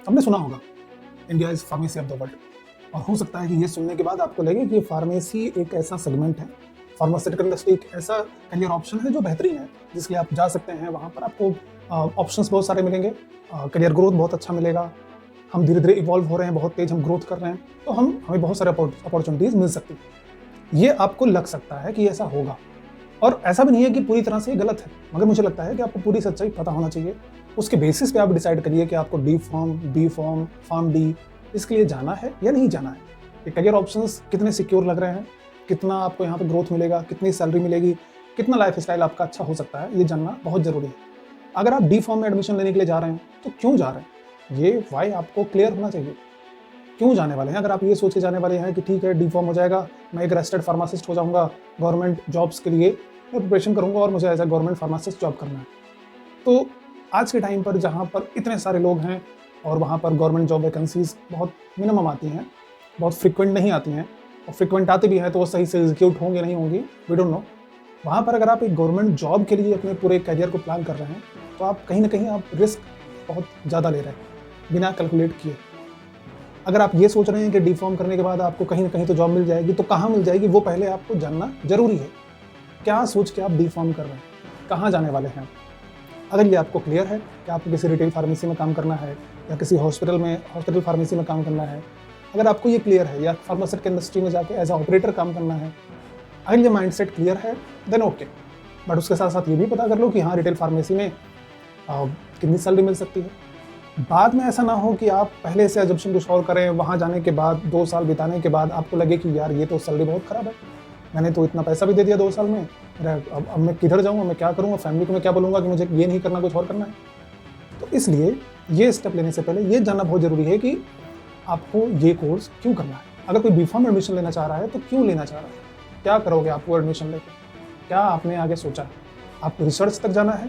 आपने सुना होगा India is pharmacy of the world, और हो सकता है कि ये सुनने के बाद आपको लगे कि ये फार्मेसी एक ऐसा सेगमेंट है, फार्मास्यूटिकल इंडस्ट्री एक ऐसा करियर ऑप्शन है जो बेहतरीन है, जिसके लिए आप जा सकते हैं। वहाँ पर आपको ऑप्शंस बहुत सारे मिलेंगे, करियर ग्रोथ बहुत अच्छा मिलेगा, हम धीरे धीरे इवॉल्व हो रहे हैं, बहुत तेज हम ग्रोथ कर रहे हैं, तो हमें बहुत सारे अपॉर्चुनिटीज़ मिल सकती है। ये आपको लग सकता है कि ऐसा होगा, और ऐसा भी नहीं है कि पूरी तरह से गलत है, मगर मुझे लगता है कि आपको पूरी सच्चाई पता होना चाहिए। उसके बेसिस पे आप डिसाइड करिए कि आपको D form, B form, form D इसके लिए जाना है या नहीं जाना है। ये करियर ऑप्शंस कितने सिक्योर लग रहे हैं, कितना आपको यहाँ पे ग्रोथ मिलेगा, कितनी सैलरी मिलेगी, कितना लाइफ स्टाइल आपका अच्छा हो सकता है, ये जानना बहुत ज़रूरी है। अगर आप डी फॉर्म में एडमिशन लेने के लिए जा रहे हैं तो क्यों जा रहे हैं, ये वाई आपको क्लियर होना चाहिए। क्यों जाने वाले हैं? अगर आप ये सोच के जाने वाले हैं कि ठीक है डी फॉर्म हो जाएगा, मैं एक रजिस्टर्ड फार्मासिस्ट हो जाऊँगा, गवर्नमेंट जॉब्स के लिए मैं प्रिपरेशन करूँगा और मुझे as a government pharmacist job करना है, तो आज के टाइम पर जहाँ पर इतने सारे लोग हैं और वहाँ पर गवर्नमेंट जॉब वैकेंसीज बहुत मिनिमम आती हैं, बहुत फ्रिक्वेंट नहीं आती हैं, और फ्रिक्वेंट आती भी हैं तो वो सही से एग्जीक्यूट होंगे नहीं होंगी, वी डोंट नो। वहाँ पर अगर आप एक गवर्नमेंट जॉब के लिए अपने पूरे करियर को प्लान कर रहे हैं तो आप कहीं ना कहीं आप रिस्क बहुत ज़्यादा ले रहे हैं बिना कैलकुलेट किए। अगर आप ये सोच रहे हैं कि डी फॉर्म करने के बाद आपको कहीं ना कहीं तो जॉब मिल जाएगी, तो कहाँ मिल जाएगी वो पहले आपको जानना जरूरी है। क्या सोच के आप डी फॉर्म कर रहे हैं, कहाँ जाने वाले हैं? अगर ये आपको क्लियर है कि आपको किसी रिटेल फार्मेसी में काम करना है या किसी हॉस्पिटल फार्मेसी में काम करना है, अगर आपको ये क्लियर है, या फार्मास्यूटिकल इंडस्ट्री में जाके एज ए ऑपरेटर काम करना है, अगर ये माइंडसेट क्लियर है देन ओके। बट उसके साथ साथ ये भी पता कर लो कि हाँ रिटेल फार्मेसी में कितनी सैलरी मिल सकती है। बाद में ऐसा ना हो कि आप पहले से अजम्पशन कुछ और करें, वहाँ जाने के बाद 2 साल बिताने के बाद आपको लगे कि यार ये तो सैलरी बहुत ख़राब है, मैंने तो इतना पैसा भी दे दिया 2 साल में, अब मैं किधर जाऊँगा, मैं क्या करूँगा, फैमिली को मैं क्या बोलूँगा कि मुझे ये नहीं करना, कुछ और करना है। तो इसलिए ये स्टेप लेने से पहले ये जानना बहुत ज़रूरी है कि आपको ये कोर्स क्यों करना है। अगर कोई बी.फॉर्म में एडमिशन लेना चाह रहा है तो क्यों लेना चाह रहा है, क्या करोगे आप वो एडमिशन लेकर, क्या आपने आगे सोचा है? आपको रिसर्च तक जाना है,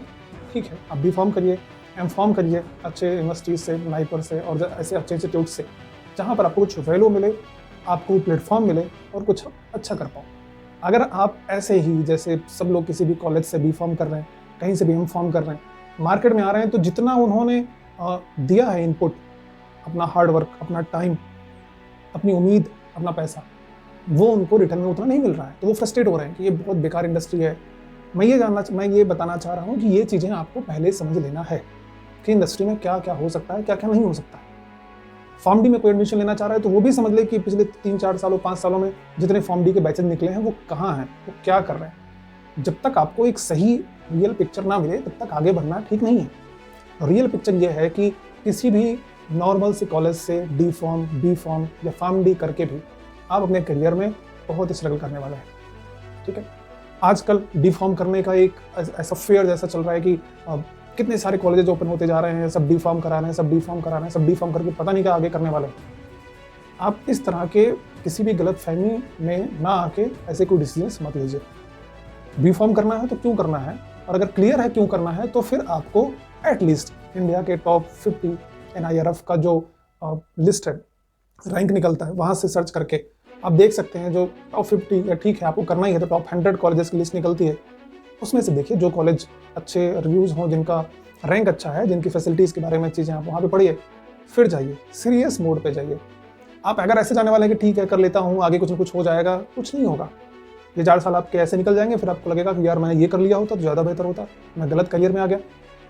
ठीक है, आप बी.फॉर्म करिए, एम.फॉर्म करिए अच्छे यूनिवर्सिटीज से, नाइपर से और ऐसे अच्छे इंस्टीट्यूट से जहाँ पर आपको कुछ वैल्यू मिले, आपको प्लेटफॉर्म मिले और कुछ अच्छा कर पाओ। अगर आप ऐसे ही जैसे सब लोग किसी भी कॉलेज से बी.फॉर्म कर रहे हैं, कहीं से भी एम.फॉर्म कर रहे हैं, मार्केट में आ रहे हैं, तो जितना उन्होंने दिया है इनपुट, अपना हार्ड वर्क, अपना टाइम, अपनी उम्मीद, अपना पैसा, वो उनको रिटर्न में उतना नहीं मिल रहा है, तो वो फ्रस्ट्रेट हो रहे हैं कि ये बहुत बेकार इंडस्ट्री है। मैं ये बताना चाह रहा हूँ कि ये चीज़ें आपको पहले समझ लेना है कि इंडस्ट्री में क्या क्या हो सकता है, क्या क्या नहीं हो सकता है। फॉर्म डी में कोई एडमिशन लेना चाह रहा है तो वो भी समझ ले कि पिछले 3-4 सालों 5 सालों में जितने फॉर्म डी के बैचेज निकले हैं वो कहाँ हैं, वो क्या कर रहे हैं। जब तक आपको एक सही रियल पिक्चर ना मिले तब तक आगे बढ़ना ठीक नहीं है। रियल पिक्चर ये है कि किसी भी नॉर्मल से कॉलेज से डी फॉर्म, बी फॉर्म या फार्म डी करके भी आप अपने करियर में बहुत स्ट्रगल करने वाले हैं, ठीक है। आजकल डी फॉर्म करने का एक ऐसा फेयर जैसा चल रहा है कि कितने सारे कॉलेजेस ओपन होते जा रहे हैं, सब डी फॉर्म करा रहे हैं, सब डी फॉर्म करा रहे हैं, सब डी फॉर्म करके पता नहीं क्या आगे करने वाले हैं। आप इस तरह के किसी भी गलत फहमी में ना आके ऐसे कोई डिसीजन मत लीजिए। बी फॉर्म करना है तो क्यों करना है, और अगर क्लियर है क्यों करना है तो फिर आपको एटलीस्ट इंडिया के टॉप 50 NIRF का जो लिस्ट है, रैंक निकलता है, वहाँ से सर्च करके आप देख सकते हैं जो टॉप 50, या ठीक है आपको करना ही है तो टॉप 100 कॉलेजेस की लिस्ट निकलती है, उसमें से देखिए जो कॉलेज अच्छे रिव्यूज़ हों, जिनका रैंक अच्छा है, जिनकी फैसिलिटीज़ के बारे में चीज़ें आप वहाँ पे पढ़िए, फिर जाइए, सीरियस मोड पे जाइए। आप अगर ऐसे जाने वाले हैं कि ठीक है कर लेता हूँ, आगे कुछ न कुछ हो जाएगा, कुछ नहीं होगा। ये 4 साल आपके ऐसे निकल जाएंगे, फिर आपको लगेगा कि यार मैंने ये कर लिया होता तो ज़्यादा बेहतर होता, मैं गलत करियर में आ गया।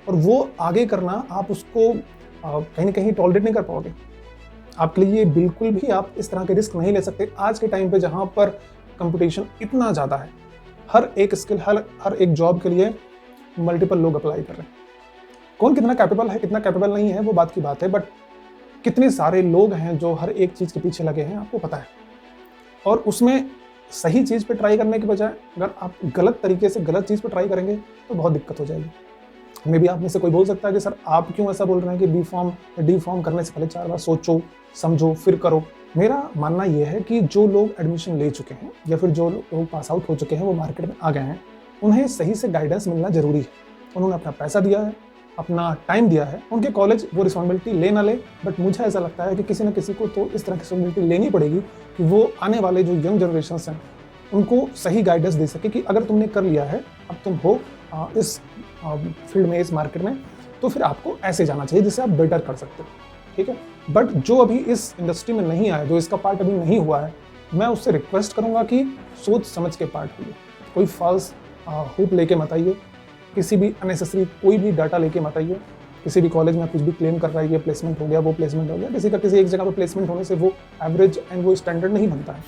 और वो आगे करना आप उसको कहीं ना कहीं टॉलरेट नहीं कर पाओगे। आपके लिए बिल्कुल भी आप इस तरह के रिस्क नहीं ले सकते आज के टाइम पे, जहाँ पर कंपटीशन इतना ज़्यादा है। हर एक स्किल, हर एक जॉब के लिए मल्टीपल लोग अप्लाई कर रहे हैं। कौन कितना कैपेबल है, कितना कैपेबल नहीं है, वो बात की बात है, बट कितने सारे लोग हैं जो हर एक चीज़ के पीछे लगे हैं आपको पता है। और उसमें सही चीज़ पे ट्राई करने के बजाय अगर आप गलत तरीके से गलत चीज़ पे ट्राई करेंगे तो बहुत दिक्कत हो जाएगी। मे बी आप में से कोई बोल सकता है कि सर आप क्यों ऐसा बोल रहे हैं कि बी फॉर्म या डी फॉर्म करने से पहले 4 बार सोचो, समझो, फिर करो। मेरा मानना यह है कि जो लोग एडमिशन ले चुके हैं या फिर जो लोग पास आउट हो चुके हैं, वो मार्केट में आ गए हैं, उन्हें सही से गाइडेंस मिलना जरूरी है। उन्होंने अपना पैसा दिया है, अपना टाइम दिया है, उनके कॉलेज वो रिस्पॉन्सिबिलिटी ले ना ले, बट मुझे ऐसा लगता है कि किसी न किसी को तो इस तरह की रिस्पॉन्सिबिलिटी लेनी पड़ेगी कि वो आने वाले जो यंग जनरेशन हैं उनको सही गाइडेंस दे सके कि अगर तुमने कर लिया है, अब तुम हो इस फील्ड में, इस मार्केट में, तो फिर आपको ऐसे जाना चाहिए जिससे आप बेटर कर सकते हो। ठीक है। बट जो अभी इस इंडस्ट्री में नहीं आया, जो इसका पार्ट अभी नहीं हुआ है, मैं उससे रिक्वेस्ट करूँगा कि सोच समझ के पार्ट लीजिए। कोई फॉल्स होप लेके मत आइए, किसी भी अननेसेसरी कोई भी डाटा लेके मत आइए। किसी भी कॉलेज में कुछ भी क्लेम कर रहा है, ये प्लेसमेंट हो गया, वो प्लेसमेंट हो गया, किसी का किसी एक जगह पे प्लेसमेंट होने से वो एवरेज एंड वो स्टैंडर्ड नहीं बनता है।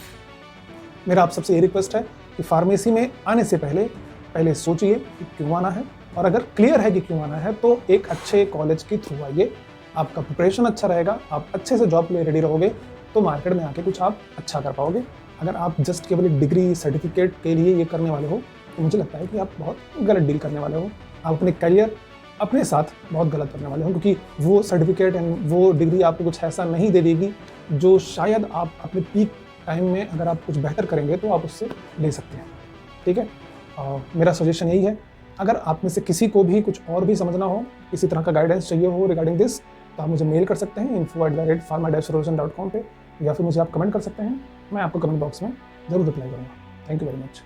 मेरा आप सबसे ये रिक्वेस्ट है कि फार्मेसी में आने से पहले सोचिए कि क्यों आना है, और अगर क्लियर है कि क्यों आना है तो एक अच्छे कॉलेज के थ्रू आइए। आपका प्रिपरेशन अच्छा रहेगा, आप अच्छे से जॉब के लिए रेडी रहोगे, तो मार्केट में आके कुछ आप अच्छा कर पाओगे। अगर आप जस्ट केवल एक डिग्री सर्टिफिकेट के लिए ये करने वाले हो, तो मुझे लगता है कि आप बहुत गलत डील करने वाले हो। आप अपने करियर अपने साथ बहुत गलत करने वाले हो, क्योंकि वो सर्टिफिकेट एंड वो डिग्री आपको कुछ ऐसा नहीं दे देगी जो शायद आप अपने पीक टाइम में अगर आप कुछ बेहतर करेंगे तो आप उससे ले सकते हैं। ठीक है, मेरा सजेशन यही है। अगर आप में से किसी को भी कुछ और भी समझना हो, किसी तरह का गाइडेंस चाहिए हो रिगार्डिंग दिस, तो आप मुझे मेल कर सकते हैं info@pharma-solution.com पे, या फिर मुझे आप कमेंट कर सकते हैं। मैं आपको कमेंट बॉक्स में ज़रूर रिप्लाई करूँगा। Thank you very much.